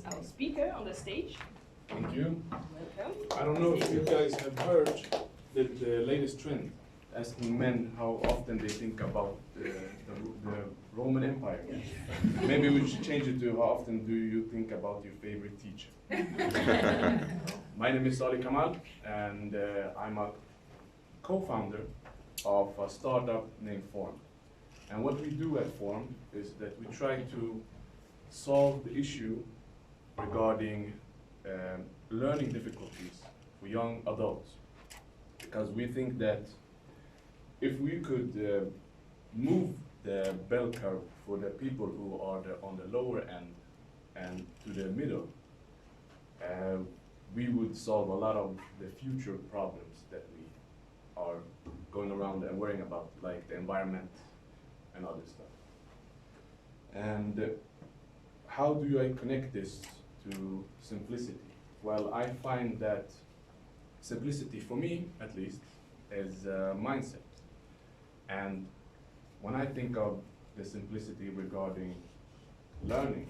introduce our speaker on the stage. Thank you. Welcome. I don't know if you guys have heard the latest trend, asking men how often they think about the Roman Empire. Maybe we should change it to how often do you think about your favorite teacher? My name is Hassan Kamal, and I'm a co-founder of a startup named Form. And what we do at Form is that we try to solve the issue regarding learning difficulties for young adults. Because we think that if we could move the bell curve for the people who are on the lower end and to the middle, we would solve a lot of the future problems that we are going around and worrying about, like the environment and other stuff. And how do I connect this to simplicity? Well, I find that simplicity, for me at least, is a mindset. And when I think of the simplicity regarding learning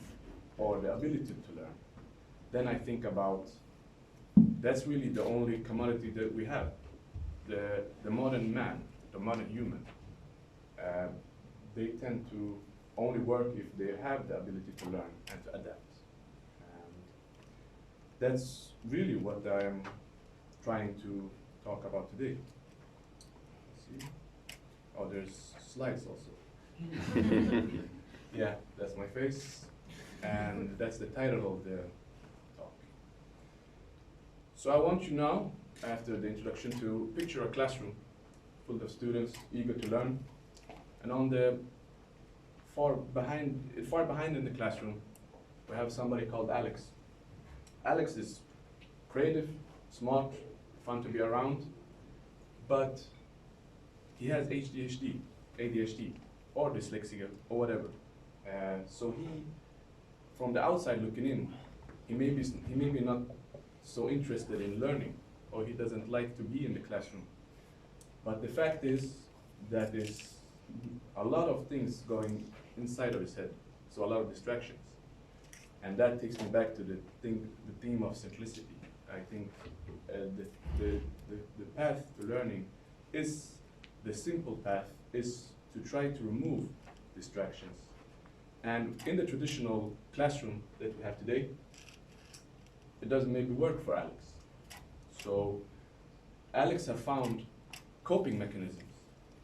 or the ability to learn, then I think about that's really the only commodity that we have. The modern man, the modern human, they tend to only work if they have the ability to learn and to adapt. And that's really what I am trying to talk about today. Let's see. Oh, there's slides also. Yeah, that's my face, and that's the title of the talk. So I want you now, after the introduction, to picture a classroom full of students eager to learn, and on the far behind in the classroom, we have somebody called Alex. Alex is creative, smart, fun to be around, but he has ADHD, or dyslexia, or whatever. So he, from the outside looking in, he may be not so interested in learning, or he doesn't like to be in the classroom. But the fact is that there's a lot of things going inside of his head, so a lot of distractions. And that takes me back to the theme of simplicity. I think the path to learning is, the simple path is to try to remove distractions. And in the traditional classroom that we have today, it doesn't maybe work for Alex. So Alex has found coping mechanisms.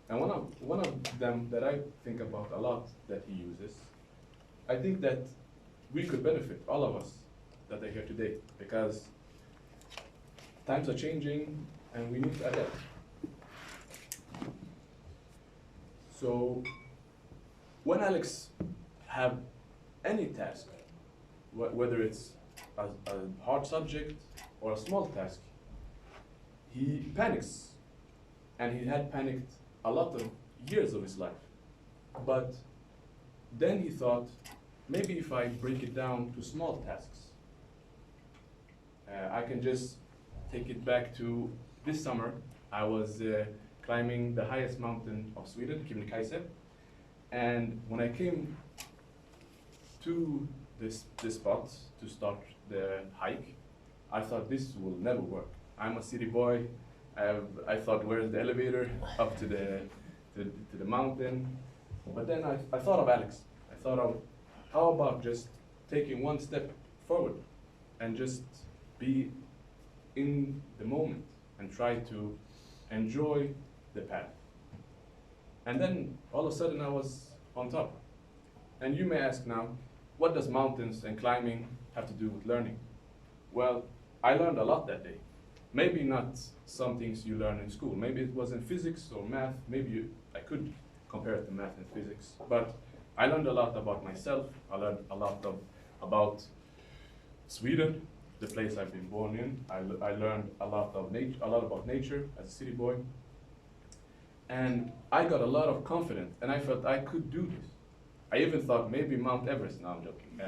And one of them that I think about a lot that he uses, I think that we could benefit, all of us that are here today, because times are changing and we need to adapt. So when Alex have any task, whether it's a hard subject or a small task, he panics. And he had panicked a lot of years of his life. But then he thought, maybe if I break it down to small tasks, I can just take it back to this summer. I was climbing the highest mountain of Sweden, Kebnekaise. And when I came to this spot to start the hike, I thought this will never work. I'm a city boy. I thought, where's the elevator up to the mountain? But then I thought of Alex. I thought of, how about just taking one step forward and just be in the moment and try to enjoy the path. And then all of a sudden I was on top. And you may ask now, what does mountains and climbing have to do with learning? Well, I learned a lot that day. Maybe not some things you learn in school. Maybe it was in physics or math. Maybe I could compare it to math and physics. But I learned a lot about myself. I learned a lot about Sweden, the place I've been born in. I learned a lot about nature as a city boy. And I got a lot of confidence, and I felt I could do this. I even thought maybe Mount Everest. No, I'm joking.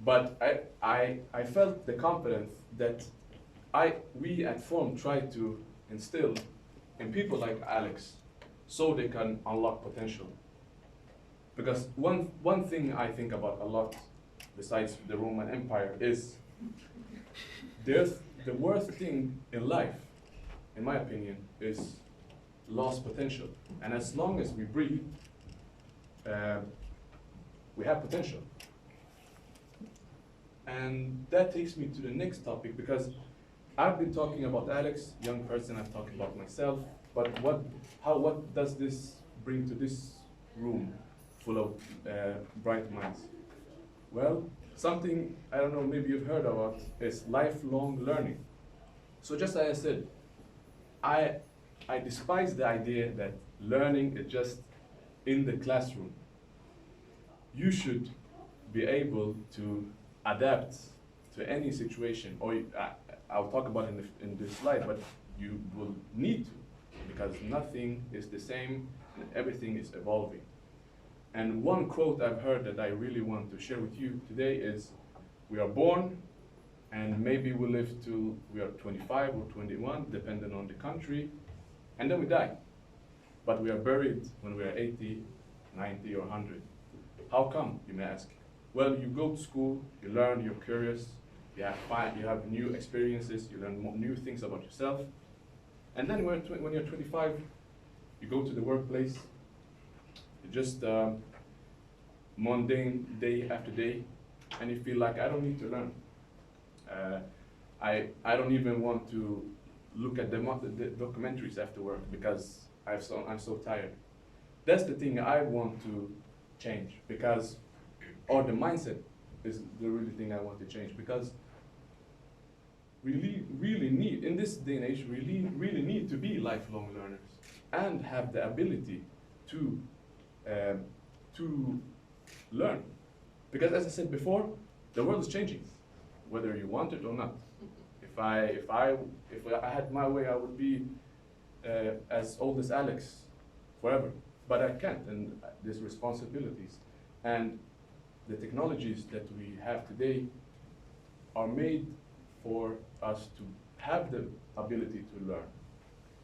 But I felt the confidence that we at Form tried to instill in people like Alex, so they can unlock potential. Because one thing I think about a lot besides the Roman Empire, is there's the worst thing in life, in my opinion, is lost potential. And as long as we breathe, we have potential. And that takes me to the next topic, because I've been talking about Alex, young person, I've talked about myself, but what does this bring to this room full of bright minds? Well, something, I don't know, maybe you've heard about, is lifelong learning. So just as I said, I despise the idea that learning is just in the classroom. You should be able to adapt to any situation, or I'll talk about it in this slide, but you will need to, because nothing is the same and everything is evolving. And one quote I've heard that I really want to share with you today is, we are born and maybe we live till we are 25 or 21, depending on the country, and then we die. But we are buried when we are 80, 90, or 100. How come, you may ask? Well, you go to school, you learn, you're curious, you have new experiences, you learn new things about yourself. And then when you're 25, you go to the workplace, you just mundane day after day, and you feel like, I don't need to learn. I don't even want to look at the documentaries after work because I'm so tired. That's the thing I want to change, because, or the mindset is the really thing I want to change, because really need, in this day and age, really need to be lifelong learners and have the ability to learn. Because as I said before, the world is changing, whether you want it or not. If I had my way, I would be as old as Alex forever. But I can't, and there's responsibilities. And the technologies that we have today are made for us to have the ability to learn.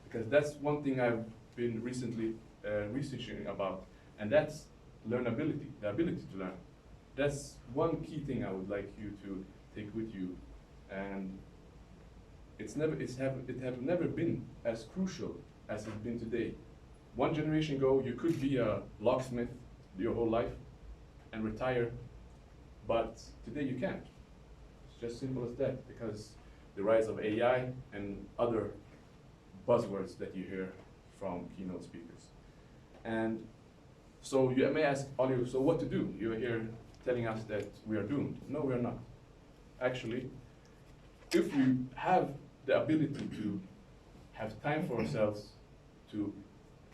Because that's one thing I've been recently researching about, and that's learnability, the ability to learn. That's one key thing I would like you to take with you. And it have never been as crucial as it's been today. One generation ago, you could be a locksmith your whole life and retire, but today you can't. It's just simple as that, because the rise of AI and other buzzwords that you hear from keynote speakers. And so you may ask, Oliver, so what to do? You're here telling us that we are doomed. No, we are not. Actually, if we have the ability to have time for ourselves, to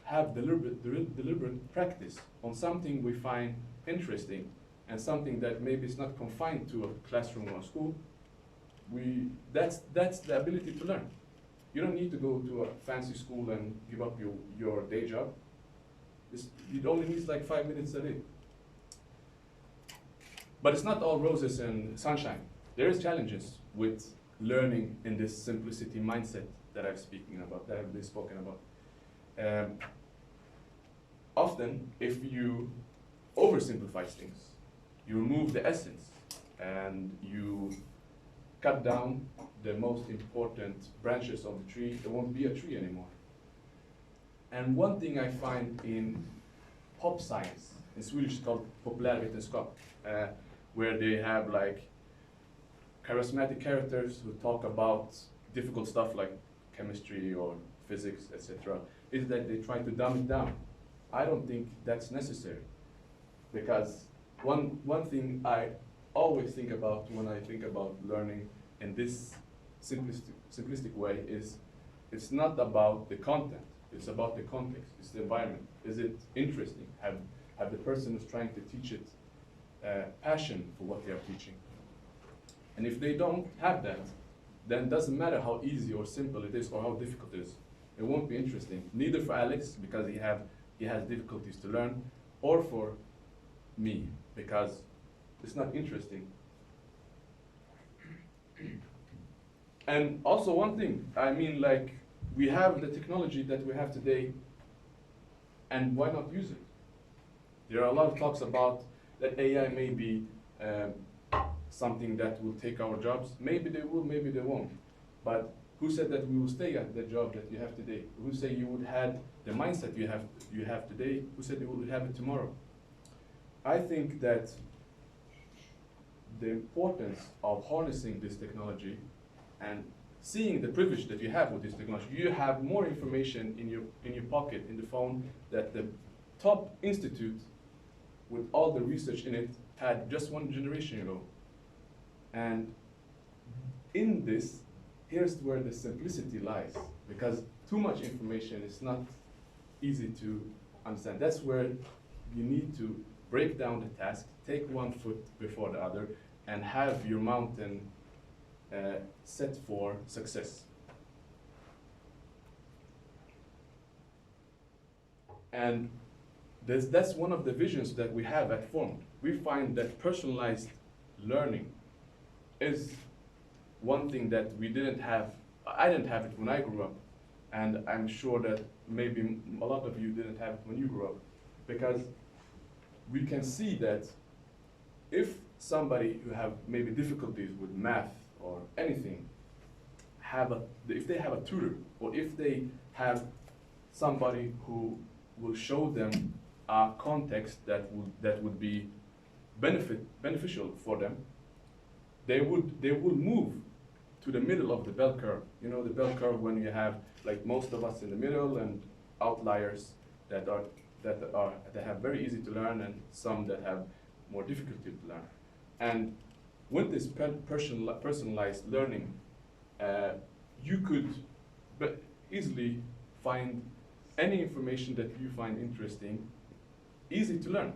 have deliberate practice on something we find interesting and something that maybe is not confined to a classroom or a school, that's the ability to learn. You don't need to go to a fancy school and give up your day job. It only needs like 5 minutes a day. But it's not all roses and sunshine. There is challenges with learning in this simplicity mindset that I've been spoken about. Often, if you oversimplify things, you remove the essence, and you cut down the most important branches of the tree, there won't be a tree anymore. And one thing I find in pop science, in Swedish it's called populärvetenskap, where they have like charismatic characters who talk about difficult stuff like chemistry or physics, etc., is that they try to dumb it down. I don't think that's necessary, because one thing I always think about when I think about learning in this simplistic way is, it's not about the content, it's about the context, it's the environment. Is it interesting? Have the person who's trying to teach it passion for what they are teaching? And if they don't have that, then it doesn't matter how easy or simple it is or how difficult it is. It won't be interesting, neither for Alex, because he has difficulties to learn, or for me, because it's not interesting. And also one thing, I mean, like, we have the technology that we have today, and why not use it? There are a lot of talks about that AI may be something that will take our jobs? Maybe they will, maybe they won't. But who said that we will stay at the job that you have today? Who said you would have the mindset you have today? Who said you would have it tomorrow? I think that the importance of harnessing this technology and seeing the privilege that you have with this technology, you have more information in your pocket, in the phone, that the top institute with all the research in it had just one generation ago. And in this, here's where the simplicity lies, because too much information is not easy to understand. That's where you need to break down the task, take one foot before the other, and have your mountain set for success. And that's one of the visions that we have at Formed. We find that personalized learning is one thing that we didn't have. I didn't have it when I grew up, and I'm sure that maybe a lot of you didn't have it when you grew up, because we can see that if somebody who have maybe difficulties with math or anything, if they have a tutor, or if they have somebody who will show them a context that would be beneficial for them, they will move to the middle of the bell curve. You know, the bell curve, when you have like most of us in the middle and outliers that have very easy to learn and some that have more difficulty to learn. And with this personalized learning, you could easily find any information that you find interesting, easy to learn.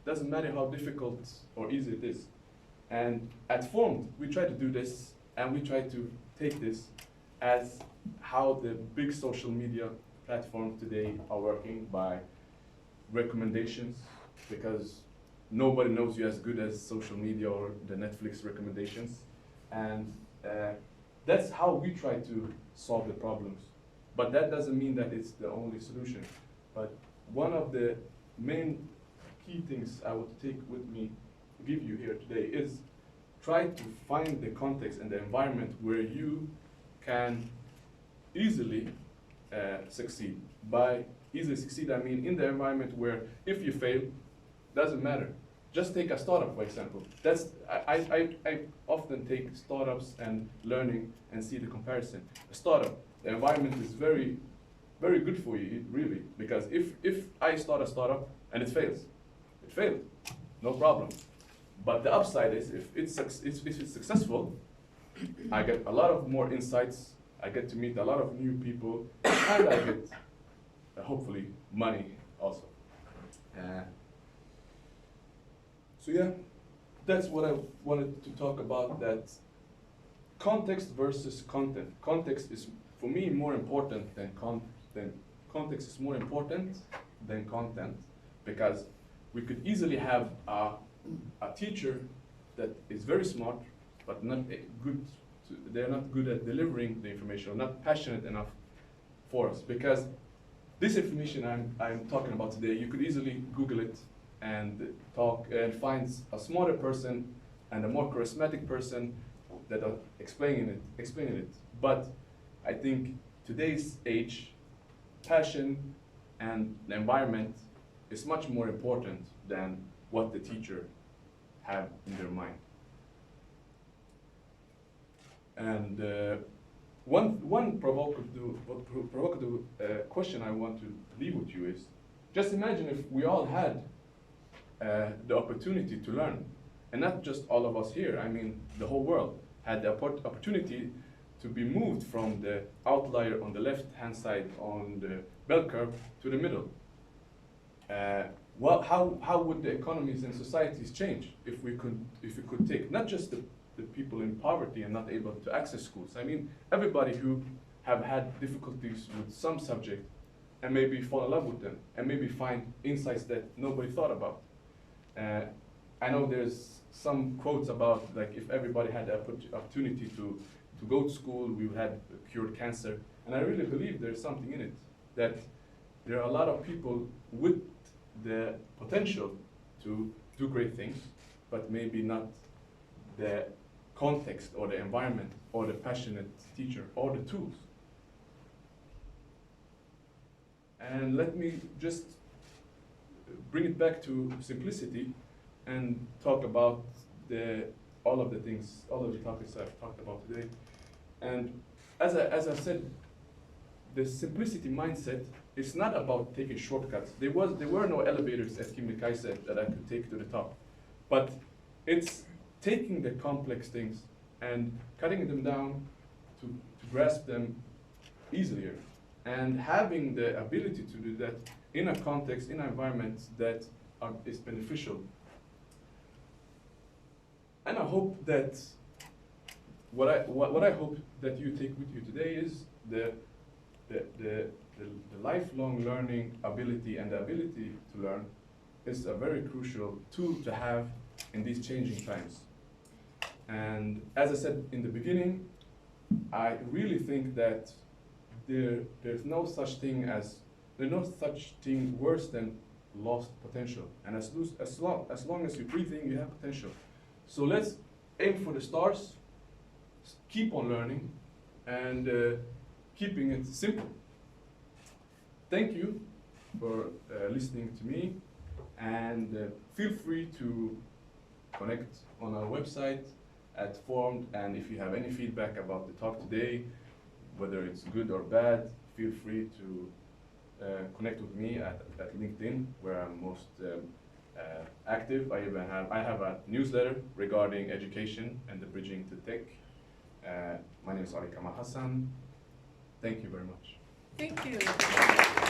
Doesn't matter how difficult or easy it is. And at Formed, we try to do this, and we try to take this as how the big social media platforms today are working, by recommendations, because nobody knows you as good as social media or the Netflix recommendations. And that's how we try to solve the problems. But that doesn't mean that it's the only solution. But one of the main key things I would take with me, give you here today, is try to find the context and the environment where you can easily succeed. By easily succeed, I mean in the environment where if you fail, doesn't matter. Just take a startup, for example. I often take startups and learning and see the comparison. A startup, the environment is very, very good for you, really, because if I start a startup and it fails, it failed, no problem. But the upside is if it's successful, I get a lot of more insights, I get to meet a lot of new people, and I get, hopefully, money also. So yeah, that's what I wanted to talk about, that context versus content. Context is, for me, more important than context is more important than content, because we could easily have a teacher that is very smart, but not they're not good at delivering the information, or not passionate enough for us. Because this information I'm talking about today, you could easily Google it and talk and find a smarter person and a more charismatic person that are explaining it. But I think today's age, passion and the environment is much more important than what the teacher have in their mind. And one provocative question I want to leave with you is, just imagine if we all had the opportunity to learn, and not just all of us here, I mean the whole world had the opportunity to be moved from the outlier on the left-hand side on the bell curve to the middle. How would the economies and societies change if we could take not just the people in poverty and not able to access schools? I mean, everybody who have had difficulties with some subject and maybe fall in love with them and maybe find insights that nobody thought about. I know there's some quotes about, like, if everybody had the opportunity to go to school, we had cured cancer. And I really believe there's something in it, that there are a lot of people with the potential to do great things, but maybe not the context or the environment or the passionate teacher or the tools. And let me just bring it back to simplicity and talk about all of the topics I've talked about today. And as I said, the simplicity mindset is not about taking shortcuts. There were no elevators at CreativeMornings that I could take to the top, but it's taking the complex things and cutting them down to grasp them easier, and having the ability to do that in a context, in an environment that is beneficial. And I hope that what I hope that you take with you today is the lifelong learning ability, and the ability to learn is a very crucial tool to have in these changing times. And as I said in the beginning, I really think that there's no such thing worse than lost potential. And as long as you're breathing, you have potential. So let's aim for the stars, keep on learning, and keeping it simple. Thank you for listening to me, and feel free to connect on our website at Formed, and if you have any feedback about the talk today, whether it's good or bad, feel free to connect with me at LinkedIn, where I'm most active. I have a newsletter regarding education and the bridging to tech. My name is Hassan Kamal. Thank you very much. Thank you.